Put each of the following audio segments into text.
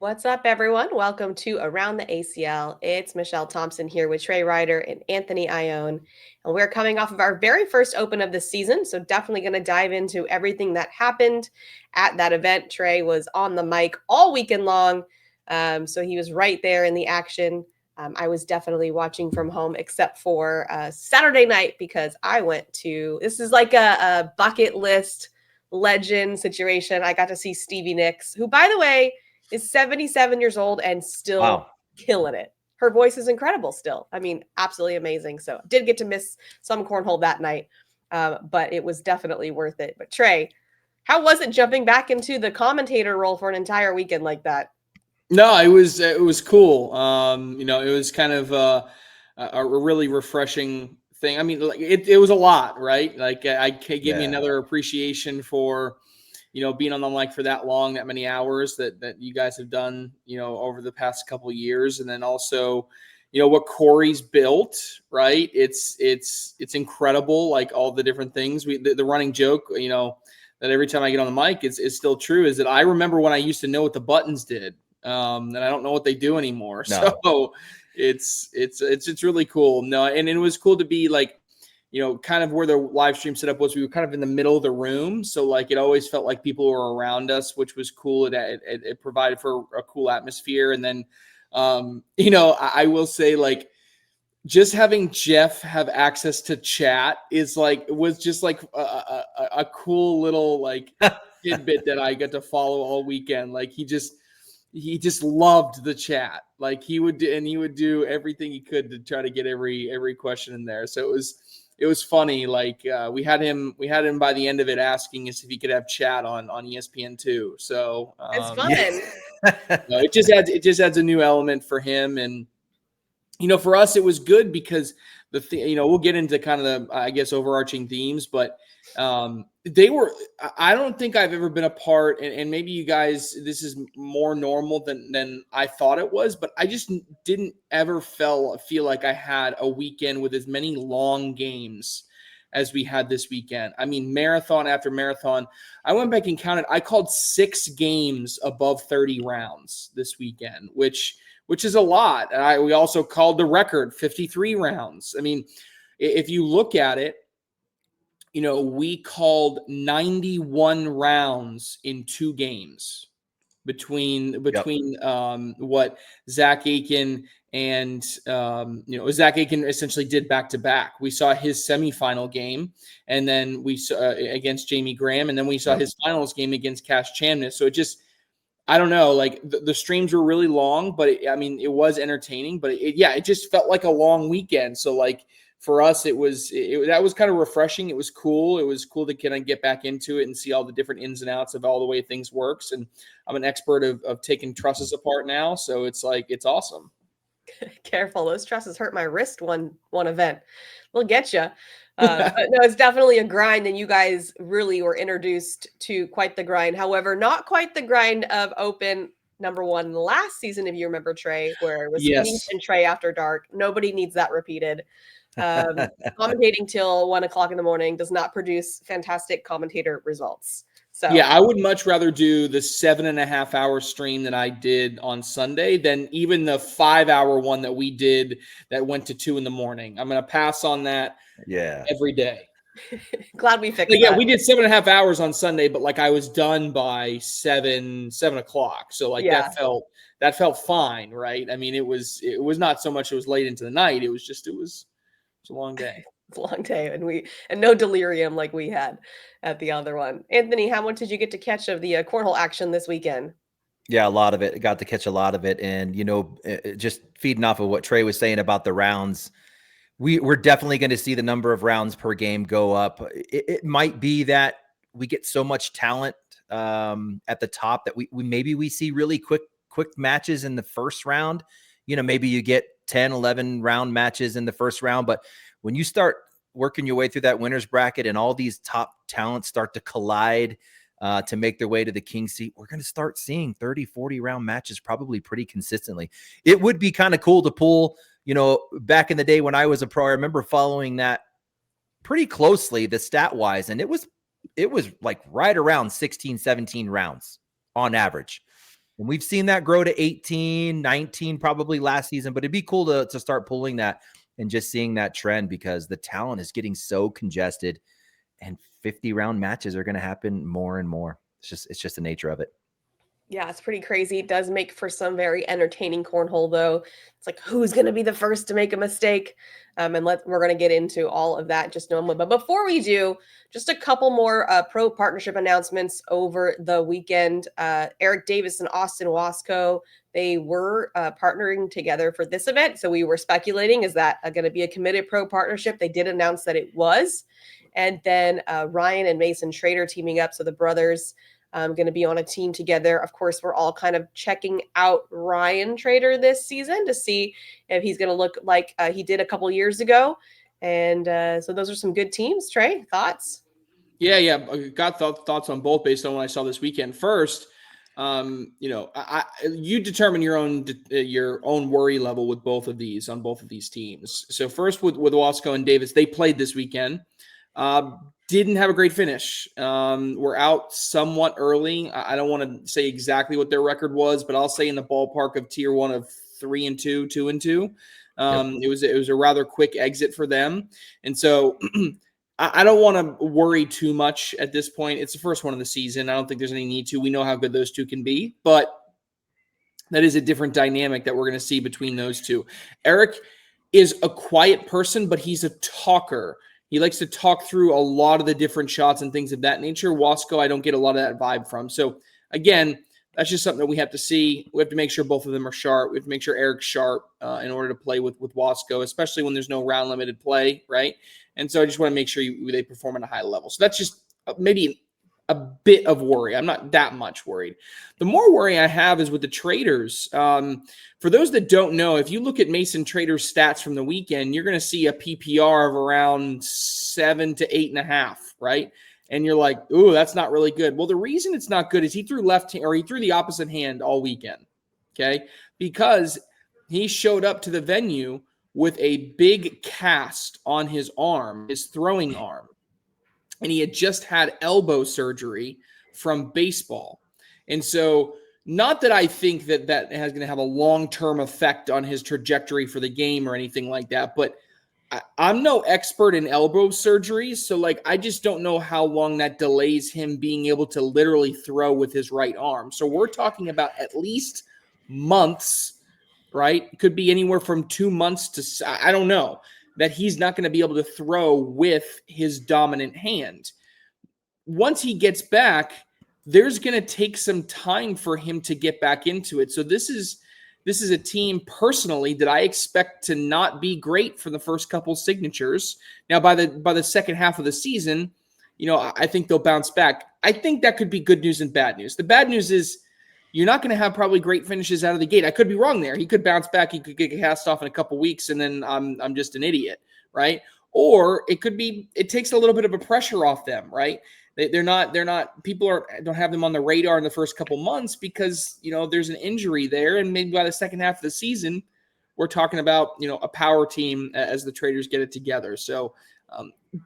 What's up, everyone? Welcome to Around the ACL. It's Michelle Thompson here with Trey Ryder and Anthony Ione. And we're coming off of our very first open of the season, so definitely going to dive into everything that happened at that event. Trey was on the mic all weekend long, so he was right there in the action. I was definitely watching from home, except for Saturday night, because I went to, this is like a bucket list legend situation. I got to see Stevie Nicks, who, by the way, is 77 years old and still killing it. Her voice is incredible still. I mean, absolutely amazing. So did get to miss some cornhole that night, but it was definitely worth it. But Trey, how was it jumping back into the commentator role for an entire weekend like that? No, it was cool. It was kind of a really refreshing thing. I mean, like it was a lot, right? Like I gave me another appreciation for being on the mic for that long, that many hours that you guys have done, over the past couple of years. And then also, what Corey's built, right? It's incredible. Like all the different things the running joke, that every time I get on the mic, it's still true, is that I remember when I used to know what the buttons did. And I don't know what they do anymore. No. So it's really cool. No. And it was cool to be like, kind of where the live stream setup was. We were kind of in the middle of the room. So like, it always felt like people were around us, which was cool. It provided for a cool atmosphere. And then, I will say, like, just having Jeff have access to chat was just like a cool little like tidbit that I got to follow all weekend. Like he just loved the chat. Like he would do everything he could to try to get every question in there. So it was funny. Like we had him by the end of it asking us if he could have chat on ESPN2. So it's fun. It just adds a new element for him. And for us, it was good because we'll get into kind of the, I guess, overarching themes, but I don't think I've ever been a part, and maybe you guys, this is more normal than I thought it was, but I just didn't ever feel like I had a weekend with as many long games as we had this weekend. I mean, marathon after marathon. I went back and counted. I called 6 games above 30 rounds this weekend, which is a lot. And we also called the record 53 rounds. I mean, if you look at it, we called 91 rounds in 2 games between what Zach Aiken and Zach Aiken essentially did back to back. We saw his semifinal game, and then we saw against Jamie Graham, and then we saw his finals game against Cash Chamness. So it just, I don't know, like the streams were really long, but it was entertaining, but it just felt like a long weekend. So like for us, that was kind of refreshing. It was cool. It was cool to kind of get back into it and see all the different ins and outs of all the way things works. And I'm an expert of taking trusses apart now. So it's like, it's awesome. Careful. Those trusses hurt my wrist one event. We'll get you. But no, it's definitely a grind, and you guys really were introduced to quite the grind. However, not quite the grind of Open number 1 last season, if you remember, Trey, where it was Meesh and Trey after dark. Nobody needs that repeated. Commentating till 1 o'clock in the morning does not produce fantastic commentator results. So yeah, I would much rather do the 7.5 hour stream that I did on Sunday than even the 5 hour one that we did that went to 2 in the morning. I'm going to pass on that. Every day. Glad we fixed that. Yeah, we did 7.5 hours on Sunday, but like I was done by 7 o'clock. So like that felt fine, right? I mean, it was not so much it was late into the night. It was a long day. It's a long day, and no delirium like we had at the other one. Anthony, how much did you get to catch of the cornhole action this weekend? Yeah, a lot of it. Got to catch a lot of it. And, just feeding off of what Trey was saying about the rounds, we're definitely going to see the number of rounds per game go up. It might be that we get so much talent at the top that we see really quick matches in the first round. Maybe you get 10, 11 round matches in the first round. But when you start working your way through that winner's bracket and all these top talents start to collide to make their way to the king seat, we're going to start seeing 30, 40 round matches probably pretty consistently. It would be kind of cool to pull, back in the day when I was a pro, I remember following that pretty closely, the stat wise, and it was like right around 16, 17 rounds on average. And we've seen that grow to 18, 19 probably last season, but it'd be cool to start pulling that and just seeing that trend, because the talent is getting so congested and 50-round matches are going to happen more and more. It's just the nature of it. Yeah, it's pretty crazy. It does make for some very entertaining cornhole, though. It's like, who's going to be the first to make a mistake? And we're going to get into all of that just normally. But before we do, just a couple more pro partnership announcements over the weekend. Erick Davis and Austin Waskow, they were partnering together for this event. So we were speculating, is that going to be a committed pro partnership? They did announce that it was. And then Ryan and Mason Traiteur teaming up. So the brothers going to be on a team together. Of course, we're all kind of checking out Ryan Traiteur this season to see if he's going to look like he did a couple years ago. And so those are some good teams. Trey, thoughts? Yeah. Got thoughts on both based on what I saw this weekend. First, you determine your own worry level with both of these teams. So first with Waskow and Davis, they played this weekend. Didn't have a great finish. We're out somewhat early. I don't want to say exactly what their record was, but I'll say in the ballpark of tier 1 of 3-2, 2-2. It was a rather quick exit for them. And so I don't want to worry too much at this point. It's the first one of the season. I don't think there's any need to. We know how good those two can be, but that is a different dynamic that we're going to see between those two. Erick is a quiet person, but he's a talker. He likes to talk through a lot of the different shots and things of that nature. Waskow, I don't get a lot of that vibe from. So, again, that's just something that we have to see. We have to make sure both of them are sharp. We have to make sure Erick's sharp in order to play with Waskow, especially when there's no round-limited play, right? And so I just want to make sure they perform at a high level. So that's just maybe a bit of worry. I'm not that much worried. The more worry I have is with the Traitors. For those that don't know, if you look at Mason Traiter's stats from the weekend, you're going to see a PPR of around 7 to 8.5, right? And you're like, ooh, that's not really good. Well, the reason it's not good is he threw the opposite hand all weekend, okay? Because he showed up to the venue with a big cast on his arm, his throwing arm. And he had just had elbow surgery from baseball. And so not that I think that is going to have a long-term effect on his trajectory for the game or anything like that, but I'm no expert in elbow surgeries. So I just don't know how long that delays him being able to literally throw with his right arm. So we're talking about at least months, right? It could be anywhere from 2 months to, I don't know, that he's not going to be able to throw with his dominant hand. Once he gets back, there's going to take some time for him to get back into it. So this is a team personally that I expect to not be great for the first couple signatures. Now, by the second half of the season, I think they'll bounce back. I think that could be good news and bad news. The bad news is you're not going to have probably great finishes out of the gate. I could be wrong there. He could bounce back. He could get cast off in a couple weeks, and then I'm just an idiot, right? Or it could be it takes a little bit of a pressure off them, right? They're not don't have them on the radar in the first couple months because there's an injury there, and maybe by the second half of the season, we're talking about a power team as the Traitors get it together. So.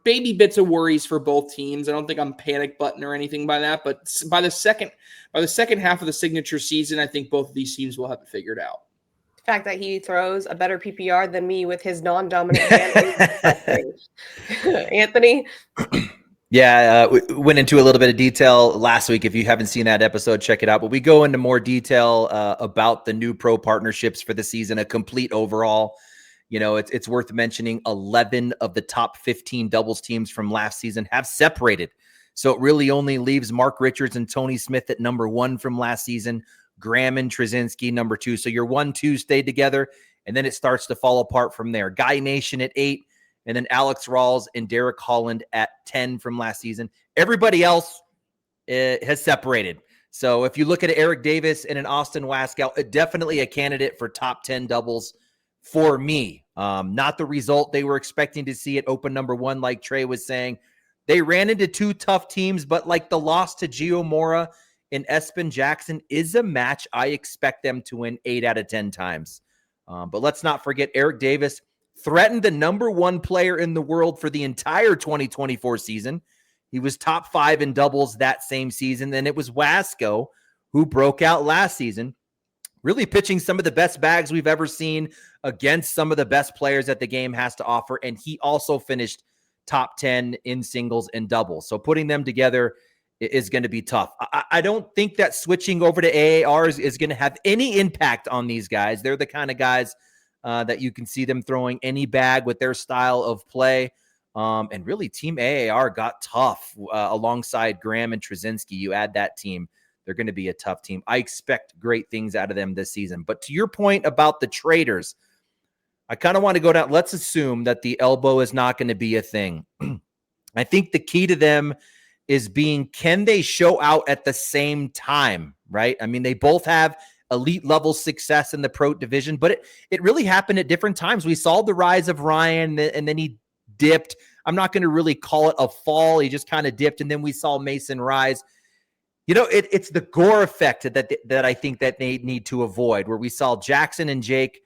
Baby bits of worries for both teams. I don't think I'm panic button or anything by that, but by the second half of the signature season, I think both of these teams will have it figured out. The fact that he throws a better PPR than me with his non-dominant hand. Anthony? Yeah, we went into a little bit of detail last week. If you haven't seen that episode, check it out. But we go into more detail about the new pro partnerships for the season, a complete overall. It's worth mentioning 11 of the top 15 doubles teams from last season have separated. So it really only leaves Mark Richards and Tony Smith at number 1 from last season, Graham and Trzynski number 2. So your 1-2 stayed together, and then it starts to fall apart from there. Guy Nation at 8, and then Alex Rawls and Derek Holland at 10 from last season. Everybody else has separated. So if you look at Erick Davis and an Austin Waskow, definitely a candidate for top 10 doubles for me. Not the result they were expecting to see at open number 1, like Trey was saying. They ran into 2 tough teams, but the loss to Gio Mora and Espen Jackson is a match I expect them to win 8 out of 10 times. But let's not forget Erick Davis threatened the number 1 player in the world for the entire 2024 season. He was top 5 in doubles that same season. Then it was Waskow who broke out last season, really pitching some of the best bags we've ever seen against some of the best players that the game has to offer. And he also finished top 10 in singles and doubles. So putting them together is going to be tough. I don't think that switching over to AAR is going to have any impact on these guys. They're the kind of guys that you can see them throwing any bag with their style of play. And really, Team AAR got tough alongside Graham and Trzynski. You add that team, they're going to be a tough team. I expect great things out of them this season. But to your point about the Traitors, I kind of want to go down. Let's assume that the elbow is not going to be a thing. I think the key to them is can they show out at the same time, right? I mean, they both have elite level success in the pro division, but it really happened at different times. We saw the rise of Ryan, and then he dipped. I'm not going to really call it a fall. He just kind of dipped, and then we saw Mason rise. It's the Gore effect that I think that they need to avoid, where we saw Jackson and Jake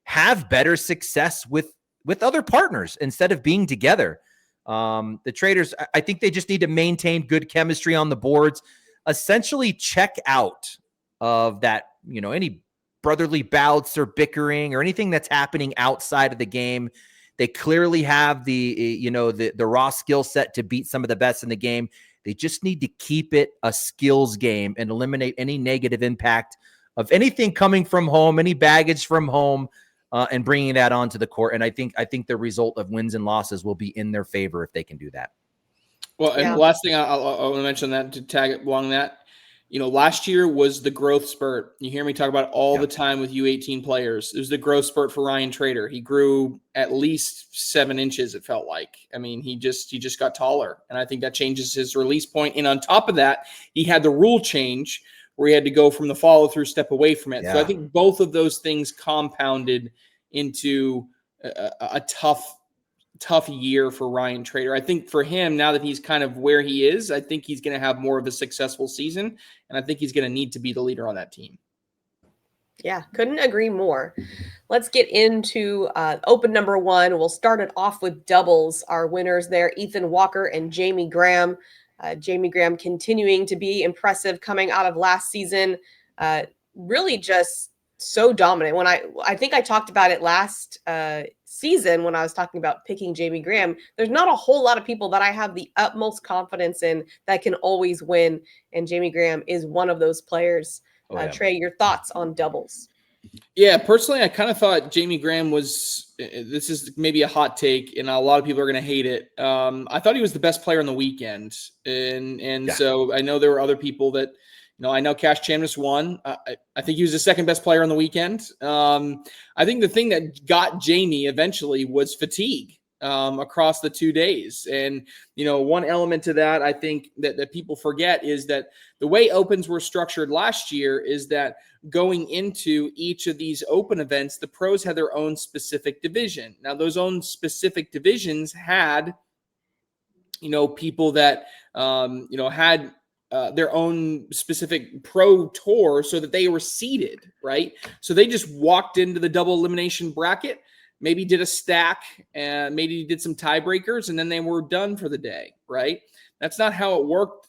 have better success with other partners instead of being together. The Traitors, I think they just need to maintain good chemistry on the boards, essentially check out of that, any brotherly bouts or bickering or anything that's happening outside of the game. They clearly have the raw skill set to beat some of the best in the game. They just need to keep it a skills game and eliminate any negative impact of anything coming from home, any baggage from home, and bringing that onto the court. And I think the result of wins and losses will be in their favor if they can do that. Well, and the last thing I want to mention that to tag it along that, last year was the growth spurt. You hear me talk about it all the time with U18 players. It was the growth spurt for Ryan Traiteur. He grew at least 7 inches, it felt like. I mean, he just got taller, and I think that changes his release point. And on top of that, he had the rule change where he had to go from the follow-through step away from it. Yeah. So I think both of those things compounded into a tough year for Ryan Traiteur. I think for him, now that he's kind of where he is, I think he's going to have more of a successful season, and I think he's going to need to be the leader on that team. Yeah, couldn't agree more. Let's get into open number 1. We'll start it off with doubles. Our winners there, Ethan Walker and Jamie Graham. Jamie Graham continuing to be impressive coming out of last season. Really just so dominant. When I think I talked about it last season when I was talking about picking Jamie Graham, there's not a whole lot of people that I have the utmost confidence in that can always win. And Jamie Graham is one of those players. Trey, your thoughts on doubles? Yeah, personally, I kind of thought Jamie Graham was, this is maybe a hot take, and a lot of people are going to hate it. I thought he was the best player on the weekend. And so I know there were other people that, I know Cash Chamness won. I think he was the second best player on the weekend. I think the thing that got Jamie eventually was fatigue across the 2 days. And, one element to that, I think that people forget is that the way opens were structured last year is that going into each of these open events, the pros had their own specific division. Now, those own specific divisions had, people that, had their own specific pro tour so that they were seeded, right? So they just walked into the double elimination bracket, maybe did a stack, and maybe did some tiebreakers, and then they were done for the day, right? That's not how it worked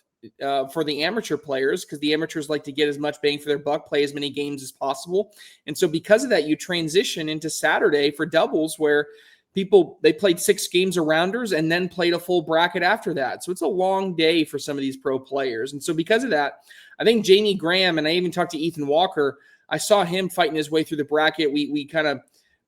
for the amateur players, because the amateurs like to get as much bang for their buck, play as many games as possible. And so because of that, you transition into Saturday for doubles where they played 6 games of rounders and then played a full bracket after that. So it's a long day for some of these pro players. And so because of that, I think Jamie Graham, and I even talked to Ethan Walker, I saw him fighting his way through the bracket. We kind of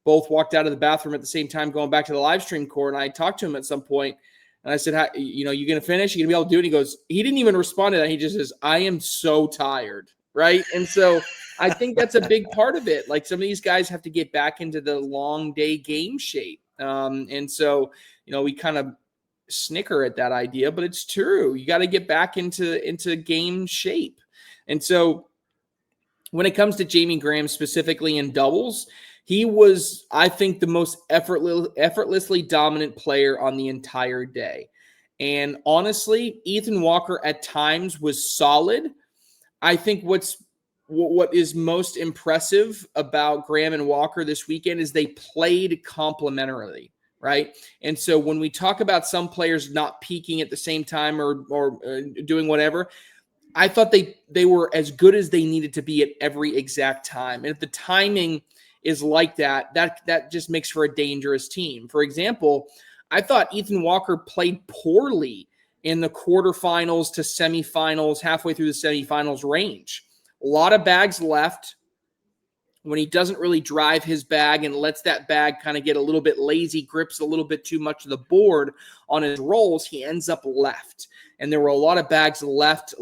both walked out of the bathroom at the same time going back to the live stream court. And I talked to him at some point, and I said, you going to finish? You going to be able to do it? And he goes, he didn't even respond to that. He just says, I am so tired. Right. And so I think that's a big part of it. Like, some of these guys have to get back into the long day game shape. And so, we kind of snicker at that idea, but it's true. You got to get back into game shape. And so when it comes to Jamie Graham specifically in doubles, he was, I think, the most effortlessly dominant player on the entire day. And honestly, Ethan Walker at times was solid. I think what is most impressive about Graham and Walker this weekend is they played complementarily, right? And so when we talk about some players not peaking at the same time or doing whatever, I thought they were as good as they needed to be at every exact time. And if the timing is like that, that just makes for a dangerous team. For example, I thought Ethan Walker played poorly in the quarterfinals to semifinals, halfway through the semifinals range. A lot of bags left. When he doesn't really drive his bag and lets that bag kind of get a little bit lazy, grips a little bit too much of the board on his rolls, he ends up left. And there were a lot of bags left.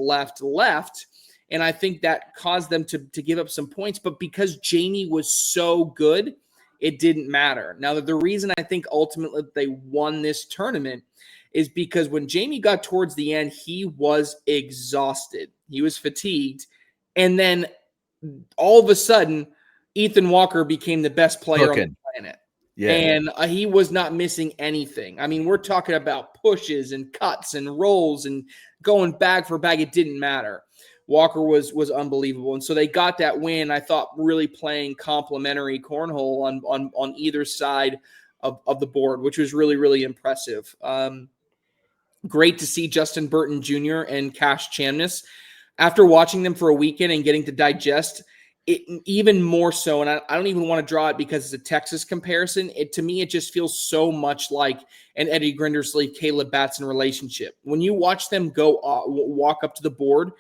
And I think that caused them to give up some points. But because Jamie was so good, it didn't matter. Now, the reason I think ultimately they won this tournament is because when Jamie got towards the end, he was exhausted. He was fatigued. And then all of a sudden, Ethan Walker became the best player on the planet. Yeah. And he was not missing anything. I mean, we're talking about pushes and cuts and rolls and going bag for bag. It didn't matter. Walker was unbelievable. And so they got that win, I thought, really playing complimentary cornhole on either side of the board, which was really, really impressive. Great to see Justin Burton Jr. and Cash Chamness. After watching them for a weekend and getting to digest it even more so, and I don't even want to draw it because it's a Texas comparison. To me, it just feels so much like an Eddie Grindersley, Caleb Batson relationship. When you watch them go walk up to the board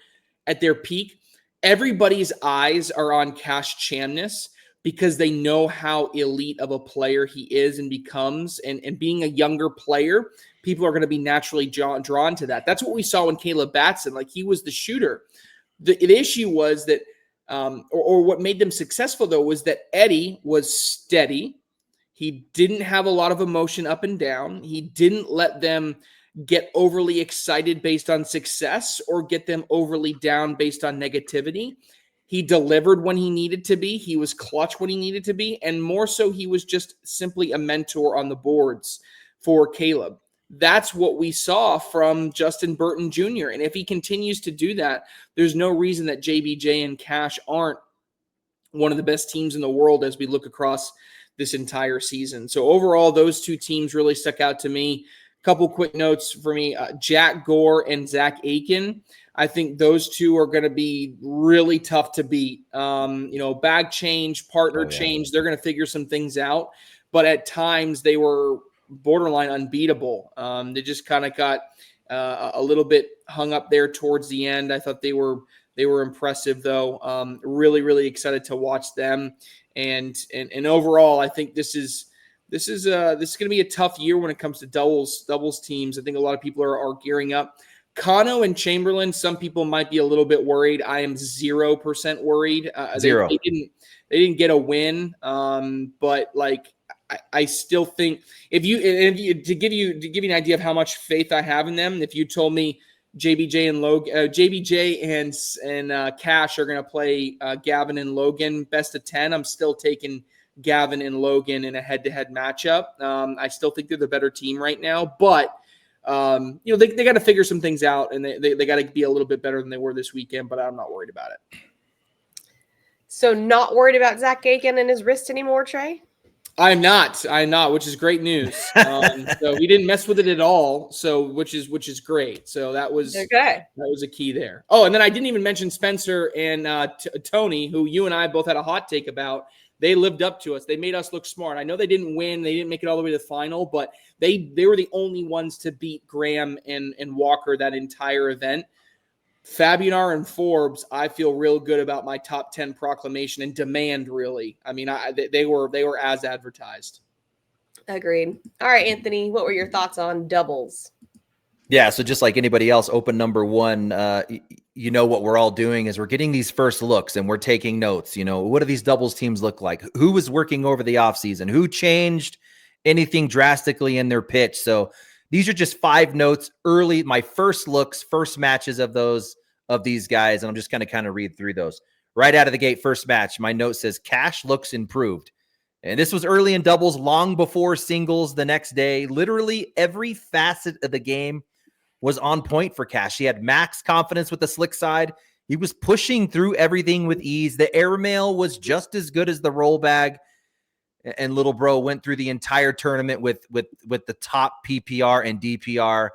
at their peak, everybody's eyes are on Cash Chamness because they know how elite of a player he is and becomes. And being a younger player, people are going to be naturally drawn to that. That's what we saw in Caleb Batson. Like, he was the shooter. The issue was that or what made them successful, though, was that Eddie was steady. He didn't have a lot of emotion up and down. He didn't let them get overly excited based on success or get them overly down based on negativity. He delivered when he needed to be. He was clutch when he needed to be. And more so, he was just simply a mentor on the boards for Caleb. That's what we saw from Justin Burton Jr. And if he continues to do that, there's no reason that JBJ and Cash aren't one of the best teams in the world as we look across this entire season. So overall, those two teams really stuck out to me. A couple quick notes for me. Jack Gore and Zach Aiken. I think those two are going to be really tough to beat. Bag change, partner change. They're going to figure some things out. But at times they were borderline unbeatable. They just kind of got a little bit hung up there towards the end. I thought they were impressive, though. Really, really excited to watch them. And overall, I think this is going to be a tough year when it comes to doubles teams. I think a lot of people are gearing up. Kano and Chamberlain, some people might be a little bit worried. I am 0% worried. Zero. They didn't get a win, but like, I still think if you to give you an idea of how much faith I have in them, if you told me JBJ and Cash are going to play Gavin and Logan best of 10, I'm still taking Gavin and Logan in a head-to-head matchup. I still think they're the better team right now, but they got to figure some things out, and they got to be a little bit better than they were this weekend. But I'm not worried about it. So not worried about Zach Aiken and his wrist anymore, Trey? I'm not, which is great news. So he didn't mess with it at all. So which is great. So that was okay. That was a key there. Oh, and then I didn't even mention Spencer and Tony, who you and I both had a hot take about. They lived up to us. They made us look smart. I know they didn't win. They didn't make it all the way to the final, but they were the only ones to beat Graham and Walker that entire event. Fabianar and Forbes, I feel real good about my top 10 proclamation and demand, really. I mean, they were as advertised. Agreed. All right, Anthony, what were your thoughts on doubles? Yeah, so just like anybody else, open number one, what we're all doing is we're getting these first looks and we're taking notes. What do these doubles teams look like? Who was working over the offseason? Who changed anything drastically in their pitch? So these are just 5 notes early, my first looks, first matches of these guys. And I'm just going to kind of read through those. Right out of the gate, first match, my note says Cash looks improved. And this was early in doubles, long before singles the next day. Literally every facet of the game was on point for Cash. He had max confidence with the slick side. He was pushing through everything with ease. The airmail was just as good as the roll bag. And little bro went through the entire tournament with the top PPR and DPR.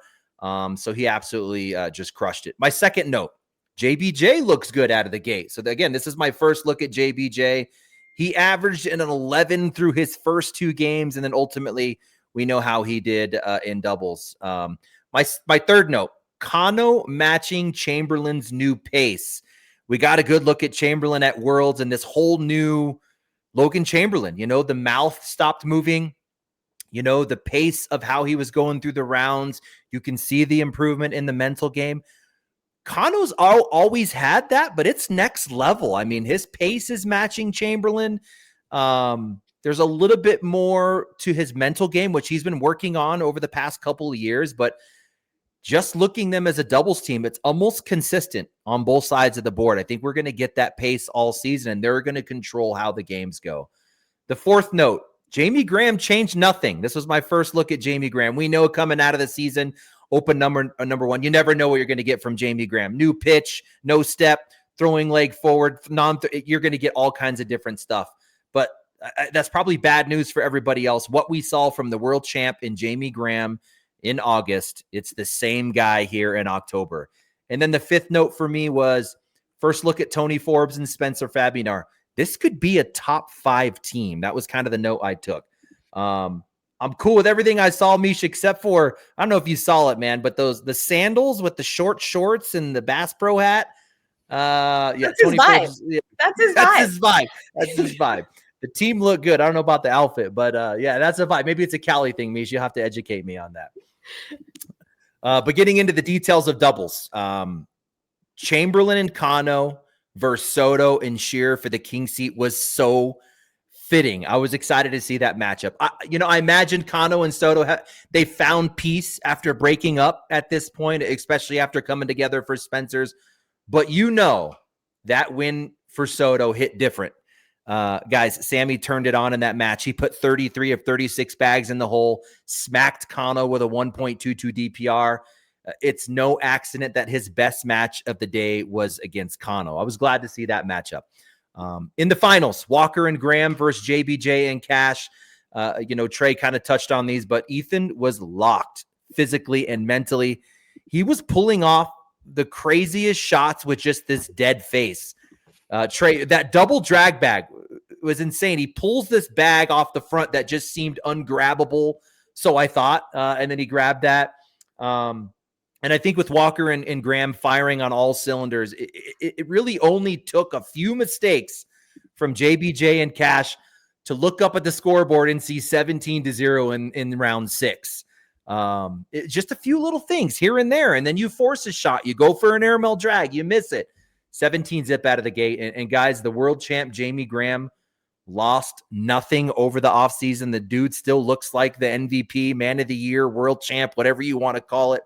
So he absolutely just crushed it. My second note, JBJ looks good out of the gate. So again, this is my first look at JBJ. He averaged an 11 through his first 2 games, and then ultimately we know how he did in doubles. My third note, Kano matching Chamberlain's new pace. We got a good look at Chamberlain at Worlds and this whole new Logan Chamberlain. The mouth stopped moving. The pace of how he was going through the rounds. You can see the improvement in the mental game. Kano's always had that, but it's next level. I mean, his pace is matching Chamberlain. There's a little bit more to his mental game, which he's been working on over the past couple of years, but just looking them as a doubles team, it's almost consistent on both sides of the board. I think we're going to get that pace all season, and they're going to control how the games go. The fourth note, Jamie Graham changed nothing. This was my first look at Jamie Graham. We know coming out of the season, open number one, you never know what you're going to get from Jamie Graham. New pitch, no step, throwing leg forward, you're going to get all kinds of different stuff. But that's probably bad news for everybody else. What we saw from the world champ in Jamie Graham in August, it's the same guy here in October. And then the fifth note for me was first look at Tony Forbes and Spencer Fabinar. This could be a top 5 team. That was kind of the note I took. I'm cool with everything I saw, Meesh, except for, I don't know if you saw it, man, but the sandals with the short shorts and the Bass Pro hat. That's his vibe. That's his vibe. The team looked good. I don't know about the outfit, but yeah, that's a vibe. Maybe it's a Cali thing, Meesh. You'll have to educate me on that. But getting into the details of doubles, Chamberlain and Kano versus Soto and Shearer for the king seat was so fitting. I was excited to see that matchup. I imagine Kano and Soto, they found peace after breaking up at this point, especially after coming together for Spencer's. But that win for Soto hit different. Guys, Sammy turned it on in that match. He put 33 of 36 bags in the hole, smacked Kano with a 1.22 DPR. It's no accident that his best match of the day was against Kano. I was glad to see that matchup. In the finals, Walker and Graham versus JBJ and Cash. Trey kind of touched on these, but Ethan was locked physically and mentally. He was pulling off the craziest shots with just this dead face. Trey, that double drag bag was insane. He pulls this bag off the front that just seemed ungrabbable. So I thought, and then he grabbed that. And I think with Walker and Graham firing on all cylinders, it really only took a few mistakes from JBJ and Cash to look up at the scoreboard and see 17-0 in round 6. Just a few little things here and there. And then you force a shot. You go for an airmail drag. You miss it. 17 zip out of the gate. And guys, the world champ, Jamie Graham, lost nothing over the offseason. The dude still looks like the MVP, man of the year, world champ, whatever you want to call it.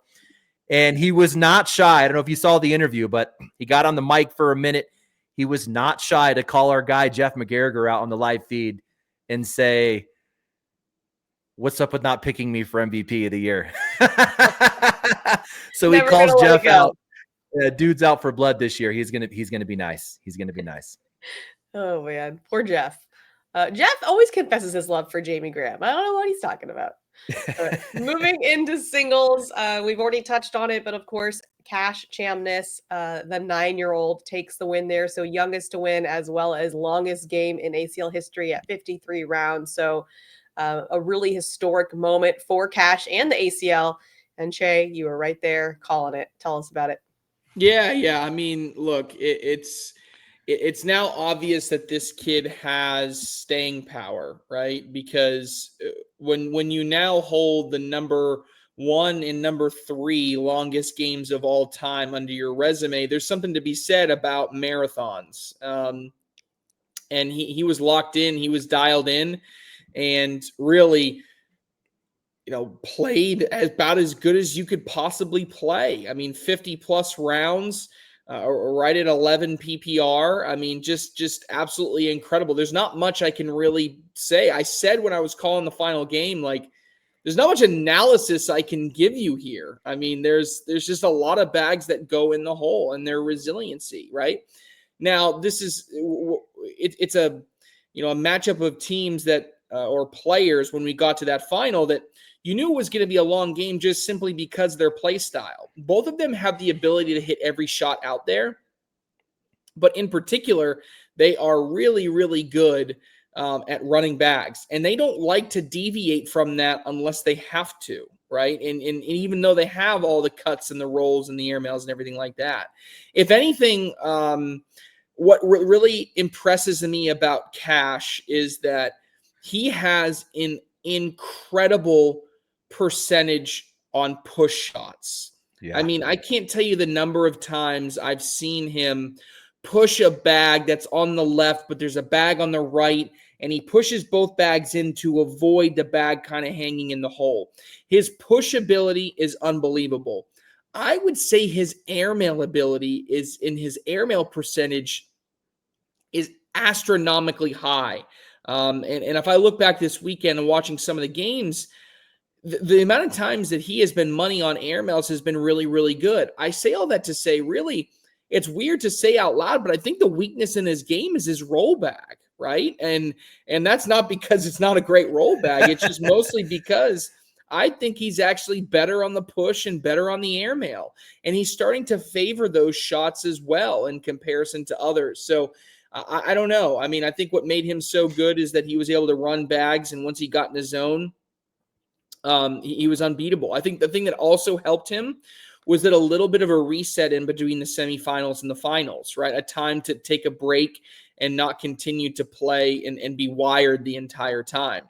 And he was not shy. I don't know if you saw the interview, but he got on the mic for a minute. He was not shy to call our guy, Jeff McGarriger, out on the live feed and say, "What's up with not picking me for MVP of the year?" So he calls Jeff out. Dude's out for blood this year. He's gonna be nice. He's gonna be nice. Oh man, poor Jeff. Jeff always confesses his love for Jamie Graham. I don't know what he's talking about. Moving into singles, we've already touched on it, but of course, Cash Chamness, the 9-year-old, takes the win there. So youngest to win, as well as longest game in ACL history at 53 rounds. So a really historic moment for Cash and the ACL. And Trey, you were right there calling it. Tell us about it. Yeah. I mean, look, it's now obvious that this kid has staying power, right? Because when you now hold the number 1 and number 3 longest games of all time under your resume, there's something to be said about marathons. And he was locked in, he was dialed in, and really, played about as good as you could possibly play. I mean, 50 plus rounds, right at 11 PPR. I mean, just absolutely incredible. There's not much I can really say. I said when I was calling the final game, there's not much analysis I can give you here. I mean, there's just a lot of bags that go in the hole and their resiliency, right? Now, this is it's a matchup of teams that or players when we got to that final that you knew it was going to be a long game just simply because of their play style. Both of them have the ability to hit every shot out there, but in particular, they are really, really good at running bags, and they don't like to deviate from that unless they have to, right? And even though they have all the cuts and the rolls and the air mails and everything like that. If anything, what really impresses me about Cash is that he has an incredible percentage on push shots. Yeah. I mean, I can't tell you the number of times I've seen him push a bag that's on the left, but there's a bag on the right, and he pushes both bags in to avoid the bag kind of hanging in the hole. His push ability is unbelievable. I would say his airmail ability is in his airmail percentage is astronomically high. And if I look back this weekend and watching some of the games, the amount of times that he has been money on airmails has been really, really good. I say all that to say, really, it's weird to say out loud, but I think the weakness in his game is his roll bag, right? And that's not because it's not a great roll bag. It's just mostly because I think he's actually better on the push and better on the airmail. And he's starting to favor those shots as well in comparison to others. So I don't know. I mean, I think what made him so good is that he was able to run bags, and once he got in his zone, he was unbeatable. I think the thing that also helped him was that a little bit of a reset in between the semifinals and the finals, right? A time to take a break and not continue to play and be wired the entire time.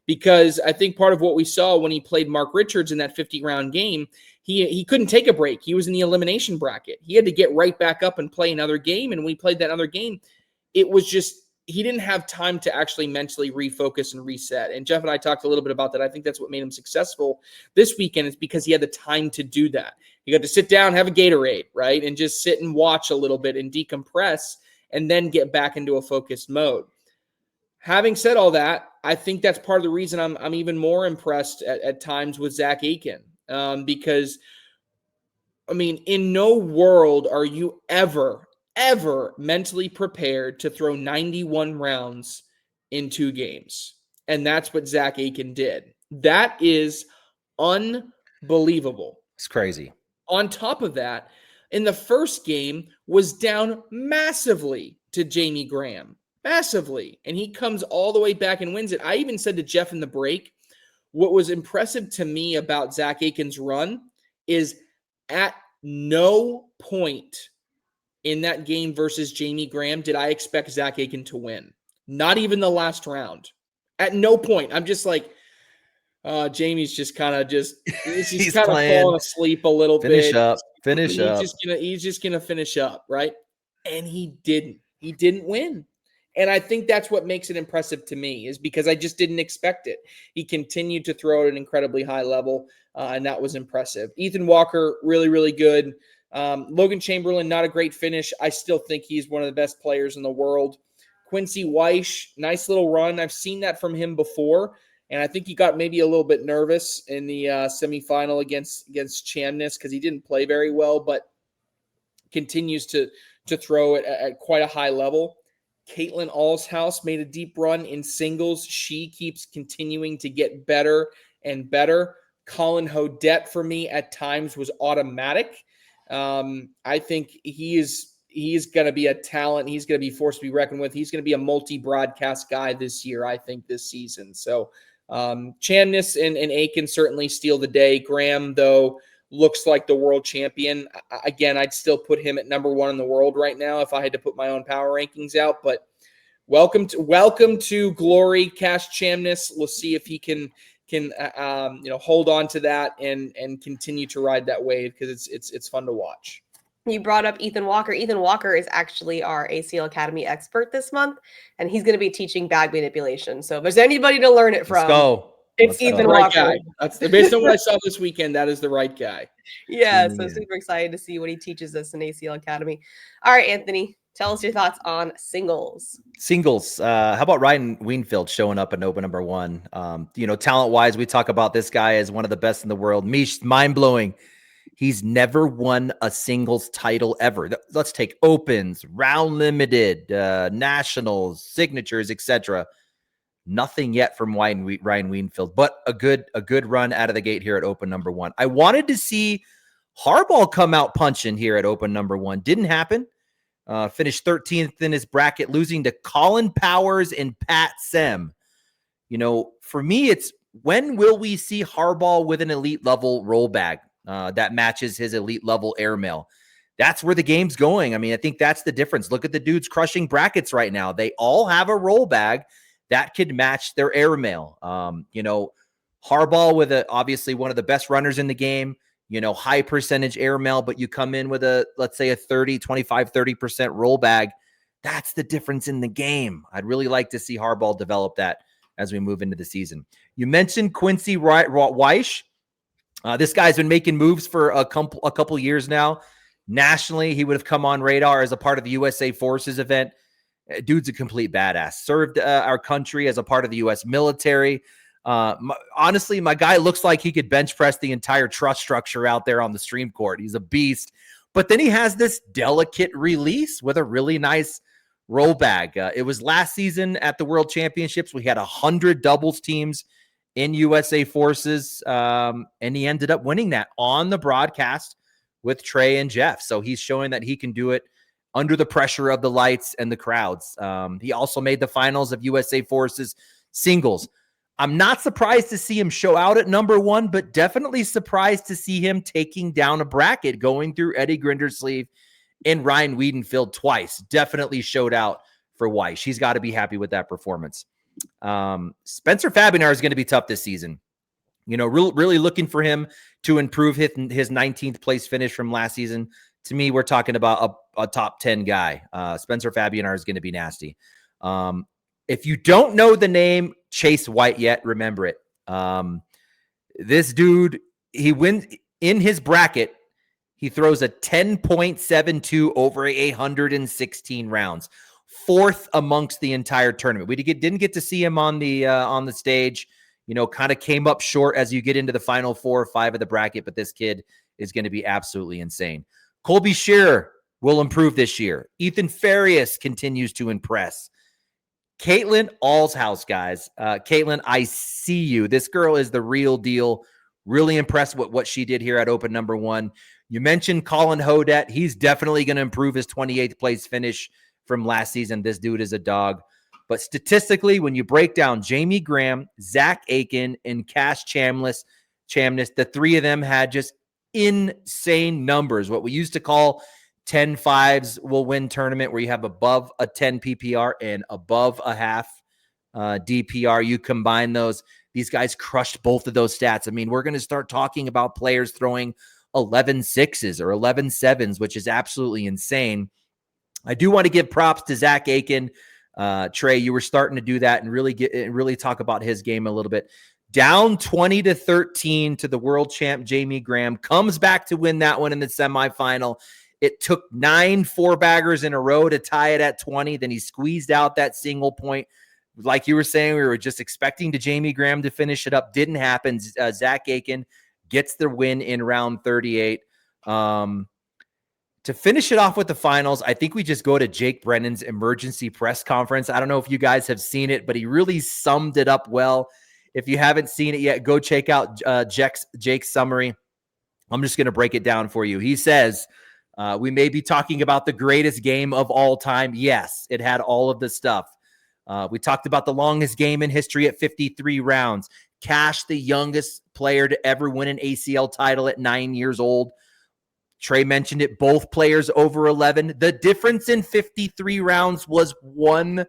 Because I think part of what we saw when he played Mark Richards in that 50-round game, he couldn't take a break. He was in the elimination bracket. He had to get right back up and play another game. And when he played that other game, it was just, he didn't have time to actually mentally refocus and reset. And Jeff and I talked a little bit about that. I think that's what made him successful this weekend, is because he had the time to do that. He got to sit down, have a Gatorade, right? And just sit and watch a little bit and decompress and then get back into a focused mode. Having said all that, I think that's part of the reason I'm even more impressed at times with Zach Aiken. Because, I mean, in no world are you ever mentally prepared to throw 91 rounds in 2 games. And that's what Zach Aiken did. That is unbelievable. It's crazy. On top of that, in the first game was down massively to Jamie Graham. Massively. And he comes all the way back and wins it. I even said to Jeff in the break, what was impressive to me about Zach Aiken's run is at no point in that game versus Jamie Graham did I expect Zach Aiken to win. Not even the last round. At no point. I'm just like, Jamie's just kind of he's kind of falling asleep a little bit. Finish up. He's just gonna finish up, right? And he didn't. He didn't win. And I think that's what makes it impressive to me, is because I just didn't expect it. He continued to throw at an incredibly high level, and that was impressive. Ethan Walker, really, really good. Logan Chamberlain, not a great finish. I still think he's one of the best players in the world. Quincy Weish, nice little run. I've seen that from him before, and I think he got maybe a little bit nervous in the semifinal against Chamness because he didn't play very well, but continues to throw it at quite a high level. Caitlin Allshouse made a deep run in singles. She keeps continuing to get better and better. Colin Hodette, for me, at times was automatic. I think he is going to be a talent. He's going to be forced to be reckoned with. He's going to be a multi-broadcast guy this year, I think, this season. So Chamness and Aiken certainly steal the day. Graham, though, looks like the world champion. Again, I'd still put him at number 1 in the world right now if I had to put my own power rankings out. But welcome to glory, Cash Chamness. We'll see if he can hold on to that and continue to ride that wave, because it's fun to watch. You brought up Ethan Walker. Ethan Walker is actually our ACL Academy expert this month, and he's going to be teaching bag manipulation. So if there's anybody to learn it from, Let's go. It's Ethan right Walker. Guy. That's based on what I saw this weekend. That is the right guy. Yeah, so super excited to see what he teaches us in ACL Academy. All right, Anthony, tell us your thoughts on singles. How about Ryan Weinfeld showing up at Open number 1? Talent-wise, we talk about this guy as one of the best in the world. Meesh, mind-blowing. He's never won a singles title ever. Let's take Opens, Round Limited, Nationals, Signatures, etc. Nothing yet from Ryan Wienfield, but a good run out of the gate here at open number 1. I wanted to see Harbaugh come out punching here at open number 1. Didn't happen. Finished 13th in his bracket, losing to Colin Powers and Pat Sem. For me, it's when will we see Harbaugh with an elite level roll bag that matches his elite level airmail? That's where the game's going. I mean, I think that's the difference. Look at the dudes crushing brackets right now. They all have a roll bag that could match their airmail. Harbaugh with obviously one of the best runners in the game, high percentage airmail, but you come in with let's say a 30% roll bag. That's the difference in the game. I'd really like to see Harbaugh develop that as we move into the season. You mentioned Quincy Weish. This guy's been making moves for a couple years now. Nationally, he would have come on radar as a part of the USA Forces event. Dude's a complete badass. Served our country as a part of the U.S. military. Honestly, my guy looks like he could bench press the entire truss structure out there on the stream court. He's a beast. But then he has this delicate release with a really nice roll bag. It was last season at the World Championships. We had 100 doubles teams in USA Forces, and he ended up winning that on the broadcast with Trey and Jeff. So he's showing that he can do it under the pressure of the lights and the crowds. He also made the finals of USA Forces singles. I'm not surprised to see him show out at number 1, but definitely surprised to see him taking down a bracket, going through Eddie Grindersleeve and Ryan Wiedenfield twice. Definitely showed out for Weish. He's got to be happy with that performance. Spencer Fabinar is going to be tough this season. Really looking for him to improve his 19th place finish from last season. To me, we're talking about a top 10 guy. Spencer Fabinar is going to be nasty. If you don't know the name Chase White yet, remember it. This dude, he wins in his bracket. He throws a 10.72 over 116 rounds, 4th amongst the entire tournament. We didn't get to see him on the stage. Kind of came up short as you get into the final 4 or 5 of the bracket, but this kid is going to be absolutely insane. Colby Shearer will improve this year. Ethan Farias continues to impress. Caitlin Allshouse, guys. Caitlin, I see you. This girl is the real deal. Really impressed with what she did here at open number 1. You mentioned Colin Hodet. He's definitely going to improve his 28th place finish from last season. This dude is a dog. But statistically, when you break down Jamie Graham, Zach Aiken, and Cash Chamness, the 3 of them had just insane numbers. What we used to call 10-5s will win tournament, where you have above a 10 PPR and above a half DPR. You combine those. These guys crushed both of those stats. I mean, we're going to start talking about players throwing 11 6s or 11 7s, which is absolutely insane. I do want to give props to Zach Aiken. Trey, you were starting to do that and really talk about his game a little bit. Down 20-13 to the world champ Jamie Graham, comes back to win that one in the semifinal. It took 9 4-baggers in a row to tie it at 20. Then he squeezed out that single point. Like you were saying, we were just expecting Jamie Graham to finish it up. Didn't happen. Zach Aiken gets the win in round 38. To finish it off with the finals, I think we just go to Jake Brennan's emergency press conference. I don't know if you guys have seen it, but he really summed it up well. If you haven't seen it yet, go check out Jake's summary. I'm just going to break it down for you. He says, we may be talking about the greatest game of all time. Yes, it had all of the stuff. We talked about the longest game in history at 53 rounds. Cash, the youngest player to ever win an ACL title at 9 years old. Trey mentioned it, both players over 11. The difference in 53 rounds was 1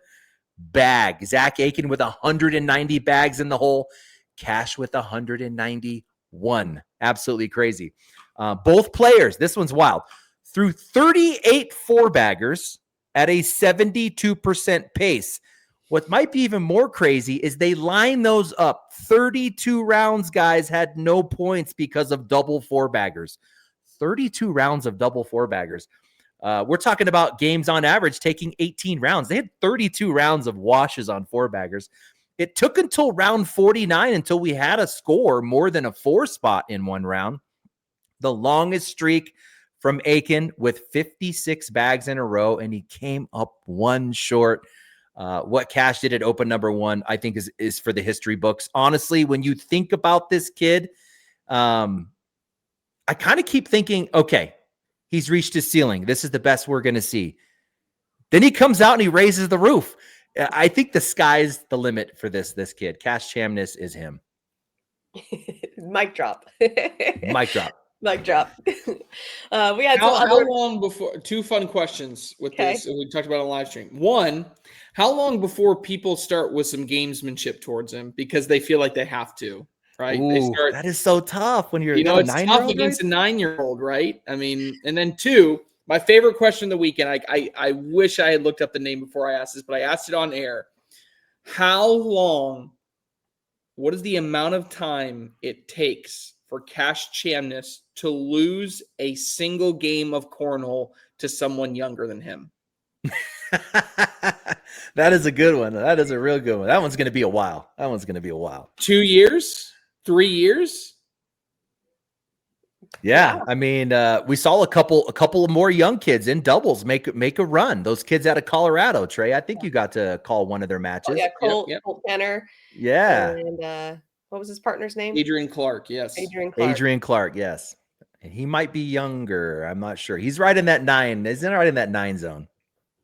bag. Zach Aiken with 190 bags in the hole. Cash with 191. Absolutely crazy. Both players, this one's wild, threw 38 4-baggers at a 72% pace. What might be even more crazy is they line those up. 32 rounds, guys, had no points because of double 4-baggers. 32 rounds of double 4-baggers. We're talking about games on average taking 18 rounds. They had 32 rounds of washes on 4-baggers. It took until round 49 until we had a score more than a 4 spot in one round. The longest streak from Aiken with 56 bags in a row, and he came up 1 short. What Cash did at open number 1, I think is for the history books. Honestly, when you think about this kid, I kind of keep thinking, okay, he's reached his ceiling. This is the best we're going to see. Then he comes out and he raises the roof. I think the sky's the limit for this kid. Cash Chamness is him. Mic drop. Mic drop. Mic drop. We had how long before, 2 fun questions with this we talked about on live stream. 1, how long before people start with some gamesmanship towards him because they feel like they have to, right? Ooh, that is so tough when you're, it's tough against a 9-year-old, right? I mean, and then 2, my favorite question of the weekend, I wish I had looked up the name before I asked this, but I asked it on air. What is the amount of time it takes for Cash Chamness to lose a single game of cornhole to someone younger than him? That is a good one. That is a real good one. That one's going to be a while. 2 years? 3 years? Yeah. I mean, we saw a couple of more young kids in doubles make a run. Those kids out of Colorado, Trey. I think you got to call one of their matches. Oh, yeah, Colt Tanner. Yeah. And what was his partner's name? Adrian Clark, yes. Adrian Clark, yes. And he might be younger. I'm not sure. He's right in that 9. Isn't right in that 9 zone.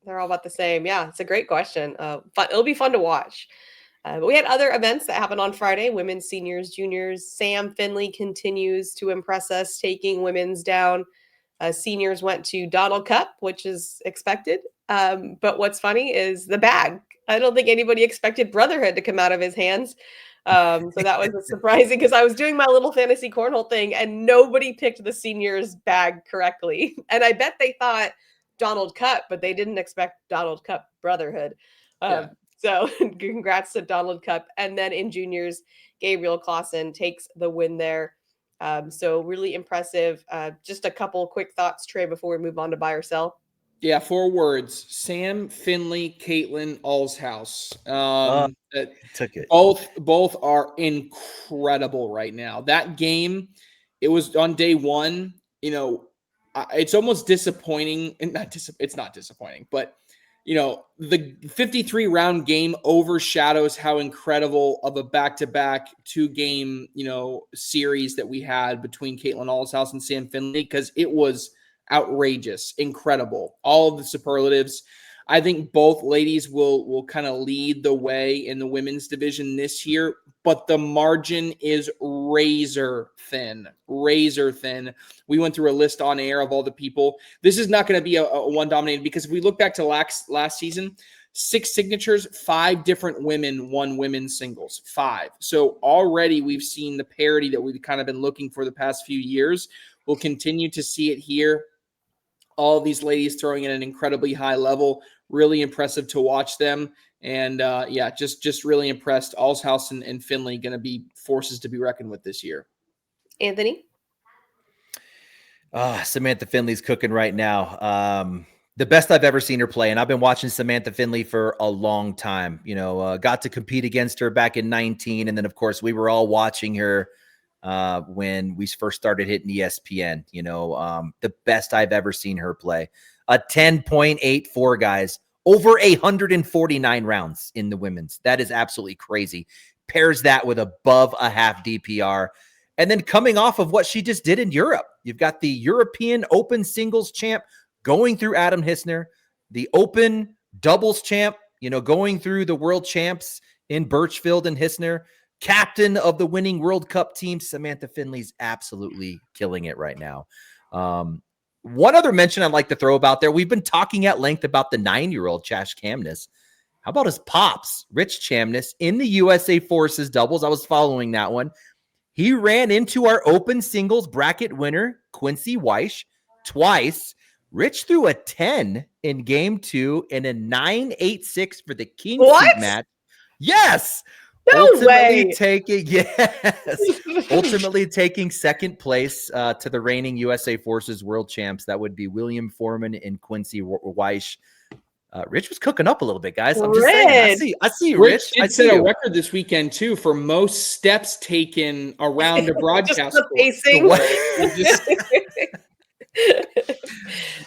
They're all about the same. Yeah, it's a great question. It'll be fun to watch. But we had other events that happened on Friday. Women's, seniors, juniors. Sam Finley continues to impress us, taking women's down. Seniors went to Donald Cupp, which is expected. But what's funny is the bag. I don't think anybody expected Brotherhood to come out of his hands. So that was surprising because I was doing my little fantasy cornhole thing and nobody picked the seniors bag correctly. And I bet they thought Donald Cupp, but they didn't expect Donald Cupp Brotherhood. So congrats to Donald Cupp. And then in juniors, Gabriel Clauson takes the win there. So really impressive. Just a couple quick thoughts, Trey, before we move on to buy or sell. Yeah, 4 words. Sam Finley, Caitlin Allshouse. Took it. Both are incredible right now. That game, it was on day 1. It's almost disappointing. And it's not disappointing, but the 53 round game overshadows how incredible of a back-to-back 2-game, series that we had between Caitlin Allshouse and Sam Finley, because it was outrageous, incredible, all of the superlatives. I think both ladies will kind of lead the way in the women's division this year, but the margin is razor thin. We went through a list on air of all the people. This is not going to be a one dominated, because if we look back to last season, 6 signatures, 5 different women won women's singles, 5. So already we've seen the parity that we've kind of been looking for the past few years. We'll continue to see it here. All these ladies throwing at an incredibly high level. Really impressive to watch them. And just really impressed. Allshouse and Finley going to be forces to be reckoned with this year. Anthony? Samantha Finley's cooking right now. The best I've ever seen her play. And I've been watching Samantha Finley for a long time. Got to compete against her back in 19. And then, of course, we were all watching her when we first started hitting ESPN. The best I've ever seen her play. A 10.84, guys. Over 149 rounds in the women's. That is absolutely crazy. Pairs that with above a half DPR. And then coming off of what she just did in Europe, you've got the European Open singles champ going through Adam Hissner, the Open doubles champ, going through the world champs in Birchfield and Hissner, captain of the winning World Cup team. Samantha Finley's absolutely killing it right now. One other mention I'd like to throw about there. We've been talking at length about the 9-year-old Cash Chamness. How about his pops, Rich Chamness, in the USA Forces doubles? I was following that one. He ran into our Open singles bracket winner, Quincy Weish, twice. Rich threw a 10 in game 2 and a 9.86 for the King Seat match. Yes. Ultimately taking second place to the reigning USA Forces world champs. That would be William Foreman and Quincy Weish. Rich was cooking up a little bit, guys. I'm just saying. I see Rich. Did set a record this weekend too for most steps taken around a broadcast.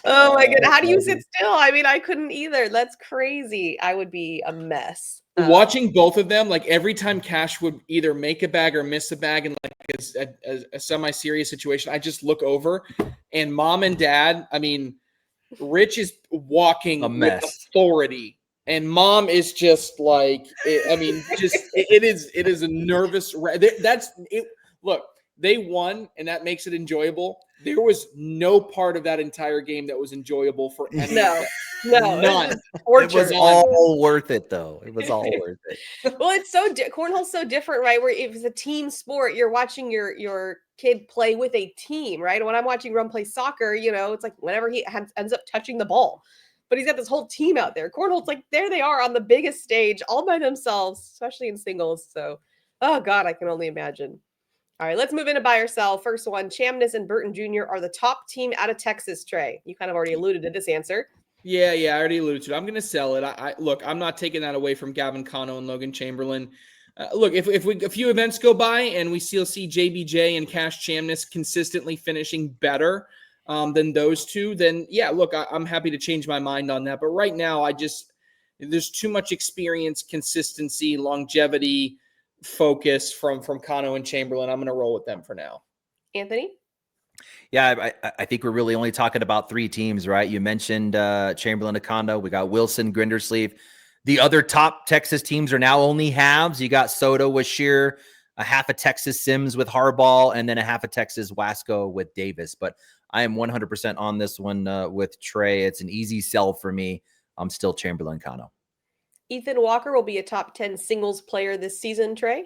Oh my goodness. How do you funny. sit still? I mean, I couldn't either. That's crazy. I would be a mess. Watching both of them, like every time Cash would either make a bag or miss a bag in like a semi-serious situation, I just look over and mom and dad, I mean, Rich is walking A with mess. authority. And mom is just like, it is a nervous. That's it. Look, they won, and that makes it enjoyable. There was no part of that entire game that was enjoyable for any No, of them. no, None. It was all worth it, though. It was all worth it. Well, it's so cornhole's so different, right? Where if it's a team sport, you're watching your kid play with a team, right? When I'm watching Rum play soccer, it's like whenever he ends up touching the ball, but he's got this whole team out there. Cornhole's like there they are on the biggest stage, all by themselves, especially in singles. So, oh God, I can only imagine. All right, let's move into buy or sell. First one, Chamness and Burton Jr. are the top team out of Texas, Trey. You kind of already alluded to this answer. Yeah, I already alluded to it. I'm going to sell it. I look, I'm not taking that away from Gavin Cano and Logan Chamberlain. Look, if a few events go by and we still see JBJ and Cash Chamness consistently finishing better than those two, then yeah, look, I'm happy to change my mind on that. But right now, there's too much experience, consistency, longevity, focus from Cano and Chamberlain. I'm going to roll with them for now. Anthony? Yeah, I think we're really only talking about three teams, right? You mentioned Chamberlain Akondo. We got Wilson, Grindersleeve. The other top Texas teams are now only halves. You got Soto with Shear, a half of Texas Sims with Harbaugh, and then a half of Texas Waskow with Davis. But I am 100% on this one with Trey. It's an easy sell for me. I'm still Chamberlain Akondo. Ethan Walker will be a top 10 singles player this season, Trey.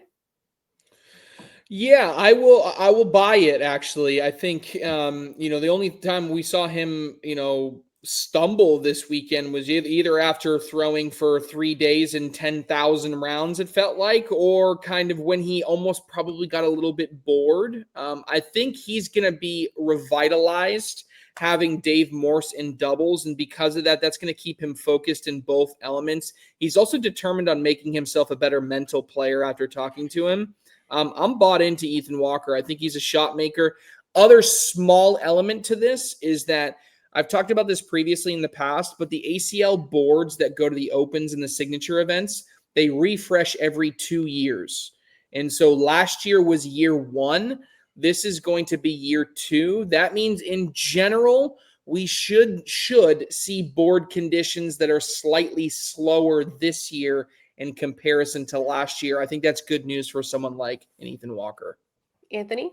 Yeah, I will buy it, actually. I think, the only time we saw him, stumble this weekend was either after throwing for 3 days and 10,000 rounds, it felt like, or kind of when he almost probably got a little bit bored. I think he's going to be revitalized having Dave Morse in doubles. And because of that, that's going to keep him focused in both elements. He's also determined on making himself a better mental player after talking to him. I'm bought into Ethan Walker. I think he's a shot maker. Other small element to this is that I've talked about this previously in the past, but the ACL boards that go to the Opens and the signature events, they refresh every 2 years. And so last year was year 1. This is going to be year 2. That means in general, we should see board conditions that are slightly slower this year in comparison to last year. I think that's good news for someone like an Ethan Walker. Anthony?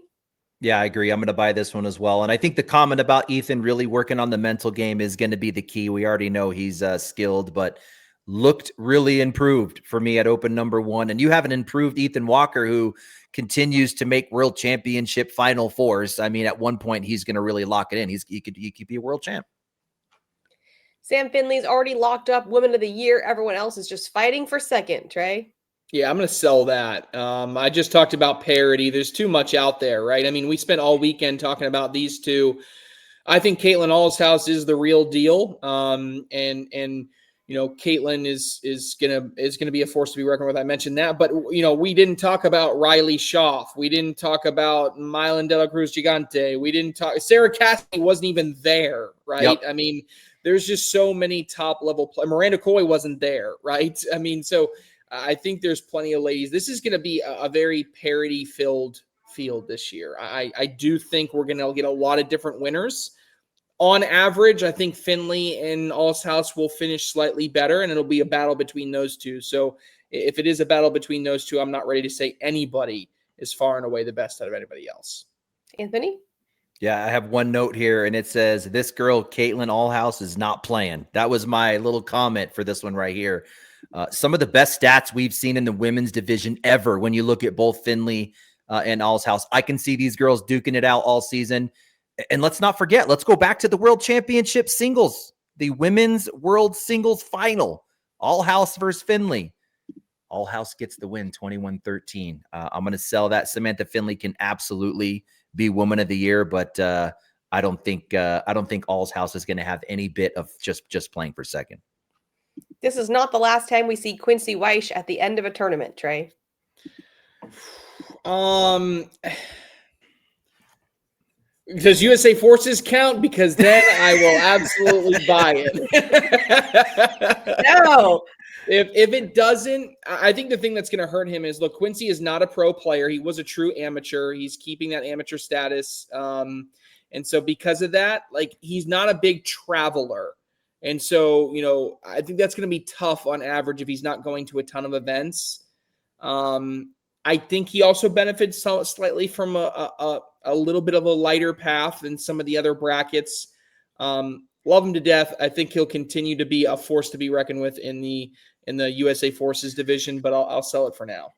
Yeah, I agree. I'm going to buy this one as well. And I think the comment about Ethan really working on the mental game is going to be the key. We already know he's skilled, but looked really improved for me at Open number 1. And you have an improved Ethan Walker who continues to make World Championship Final Fours. I mean, at one point, he's going to really lock it in. He could be a world champ. Sam Finley's already locked up Women of the Year. Everyone else is just fighting for second, Trey. Yeah, I'm going to sell that. I just talked about parity. There's too much out there, right? I mean, we spent all weekend talking about these two. I think Caitlin Allshouse is the real deal. Caitlin is gonna be a force to be reckoned with. I mentioned that, but we didn't talk about Riley Schaff. We didn't talk about Mylan De La Cruz Gigante. We didn't talk. Sarah Cassidy wasn't even there, right? Yep. I mean, there's just so many top level Miranda Coy wasn't there, right? I mean, so I think there's plenty of ladies. This is going to be a very parity filled field this year. I do think we're going to get a lot of different winners. On average, I think Finley and Allshouse will finish slightly better, and it'll be a battle between those two. So if it is a battle between those two, I'm not ready to say anybody is far and away the best out of anybody else. Anthony? Yeah, I have one note here, and it says, this girl, Caitlin Allshouse, is not playing. That was my little comment for this one right here. Some of the best stats we've seen in the women's division ever when you look at both Finley and Allshouse. I can see these girls duking it out all season. And let's not forget, let's go back to the World Championship singles, the Women's World Singles Final, Allshouse versus Finley. Allshouse gets the win, 21-13. I'm going to sell that. Samantha Finley can absolutely be Woman of the Year, but I don't think Allshouse is going to have any bit of just playing for second. This is not the last time we see Quincy Weish at the end of a tournament, Trey. Does USA Forces count? Because then I will absolutely buy it. No. If it doesn't, I think the thing that's going to hurt him is, look, Quincy is not a pro player. He was a true amateur. He's keeping that amateur status. And so because of that, like, he's not a big traveler. And so, you know, I think that's going to be tough on average if he's not going to a ton of events. I think he also benefits slightly from a little bit of a lighter path than some of the other brackets. Love him to death. I think he'll continue to be a force to be reckoned with in the USA Forces division, but I'll sell it for now.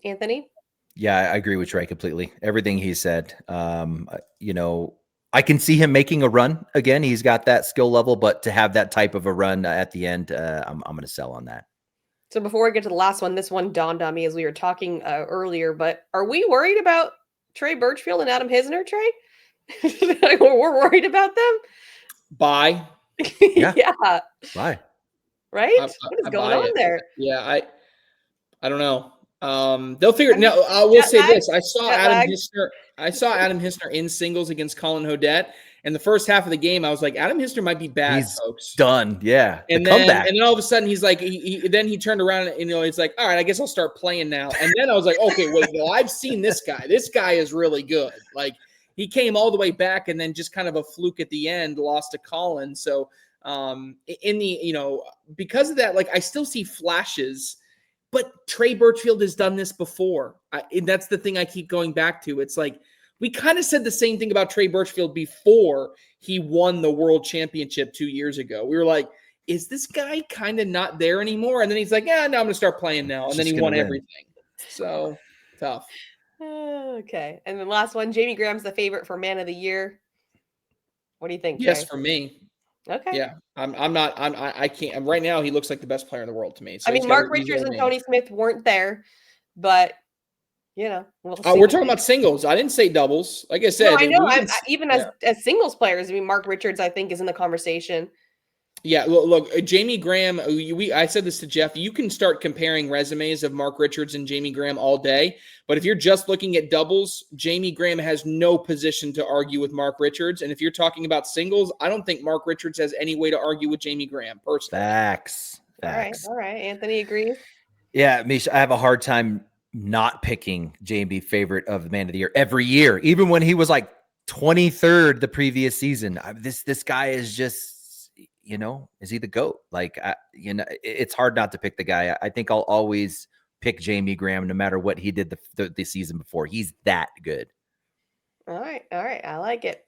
Anthony? Yeah, I agree with Trey completely. Everything he said. You know, I can see him making a run again. He's got that skill level, but to have that type of a run at the end, I'm going to sell on that. So before we get to the last one, this one dawned on me as we were talking earlier, but are we worried about Trey Birchfield and Adam Hisner, Trey? We're worried about them? Bye. Yeah. Yeah. Bye. Right? What is going on there? Yeah, I don't know. They'll figure it. No, I will say this. I saw Adam Hisner in singles against Colin Hodette. And the first half of the game, I was like, Adam Hisner might be bad, He's folks. Done. Yeah. And then all of a sudden he's like, he turned around and, you know, he's like, all right, I guess I'll start playing now. And then I was like, okay, wait, no, I've seen this guy. This guy is really good. Like, he came all the way back and then just kind of a fluke at the end, lost to Colin. So in the, you know, because of that, like, I still see flashes, but Trey Birchfield has done this before. And that's the thing I keep going back to. It's like, we kind of said the same thing about Trey Birchfield before he won the world championship 2 years ago. We were like, is this guy kind of not there anymore? And then he's like, yeah, no, I'm going to start playing now. And then he won everything. So tough. Okay. And the last one, Jamie Graham's the favorite for Man of the Year. What do you think, Trey? Yes, for me. Okay. Yeah. I can't. Right now, he looks like the best player in the world to me. So I mean, Mark Richards and Tony Smith weren't there, but you know, we'll see. We're talking about singles. I didn't say doubles. Like I said, no, I know. Even as singles players, I mean, Mark Richards, I think, is in the conversation. Yeah, look, Jamie Graham, I said this to Jeff, you can start comparing resumes of Mark Richards and Jamie Graham all day, but if you're just looking at doubles, Jamie Graham has no position to argue with Mark Richards, and if you're talking about singles, I don't think Mark Richards has any way to argue with Jamie Graham, personally. Facts. All right. Anthony agrees? Yeah, Meesh, I have a hard time not picking JB favorite of the Man of the Year every year, even when he was like 23rd the previous season. This guy is just, you know, is he the GOAT? Like, you know, it's hard not to pick the guy. I think I'll always pick Jamie Graham no matter what he did the season before. He's that good. All right. I like it.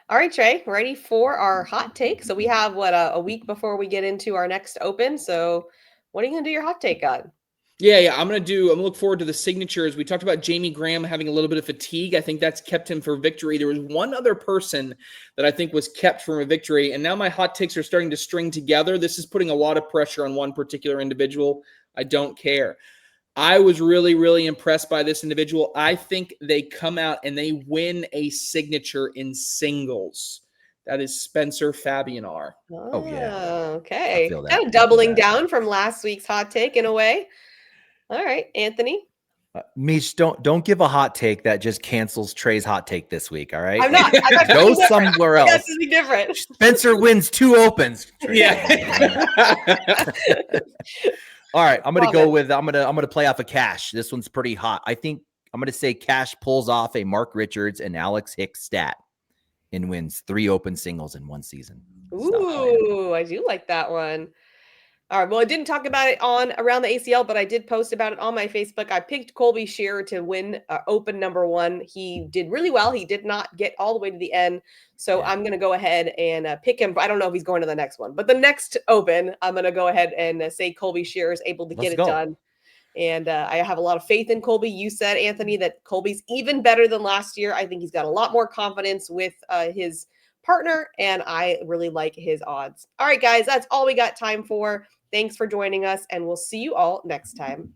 All right, Trey, ready for our hot take? So we have a week before we get into our next open. So what are you going to do your hot take on? Yeah. I'm going to look forward to the signatures. We talked about Jamie Graham having a little bit of fatigue. I think that's kept him for victory. There was one other person that I think was kept from a victory, and now my hot takes are starting to string together. This is putting a lot of pressure on one particular individual. I don't care. I was really, really impressed by this individual. I think they come out and they win a signature in singles. That is Spencer Fabianar. Oh yeah. Okay. Kind of doubling down from last week's hot take in a way. All right, Anthony. Meesh, don't give a hot take that just cancels Trey's hot take this week. All right, I'm not go somewhere else. That's really different. Spencer wins 2 opens. Yeah. All right, I'm gonna play off a Cash. This one's pretty hot. I think I'm gonna say Cash pulls off a Mark Richards and Alex Hicks stat and wins 3 open singles in one season. Ooh, I do like that one. All right. Well, I didn't talk about it on Around the ACL, but I did post about it on my Facebook. I picked Colby Shearer to win open number 1. He did really well. He did not get all the way to the end. So I'm going to go ahead and pick him. I don't know if he's going to the next one, but the next open, I'm going to go ahead and say Colby Shearer is able to get it done. And I have a lot of faith in Colby. You said, Anthony, that Colby's even better than last year. I think he's got a lot more confidence with his partner, and I really like his odds. All right, guys, that's all we got time for. Thanks for joining us, and we'll see you all next time.